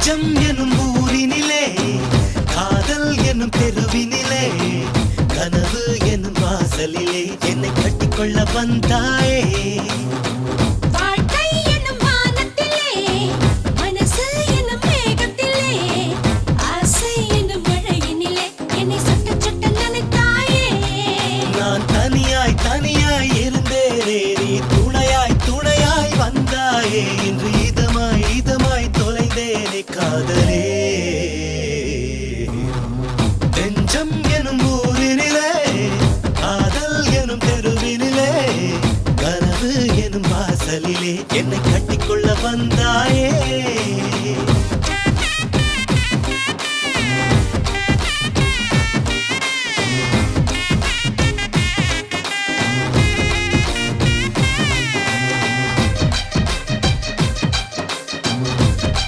நெஞ்சம் எனும் ஊரினிலே காதல் எனும் தெருவினிலே கனவு எனும் வாசலிலே என்னை கட்டிக்கொள்ள வந்தாயே தனியாய் இருந்தேனே நீ துணையாய் வந்தாயே இன்று இதமாய் தொலைந்தேனே காதலே நெஞ்சம் எனும் ஊரினிலே காதல் எனும் தெருவினிலே கனவு எனும் வாசலிலே என்னை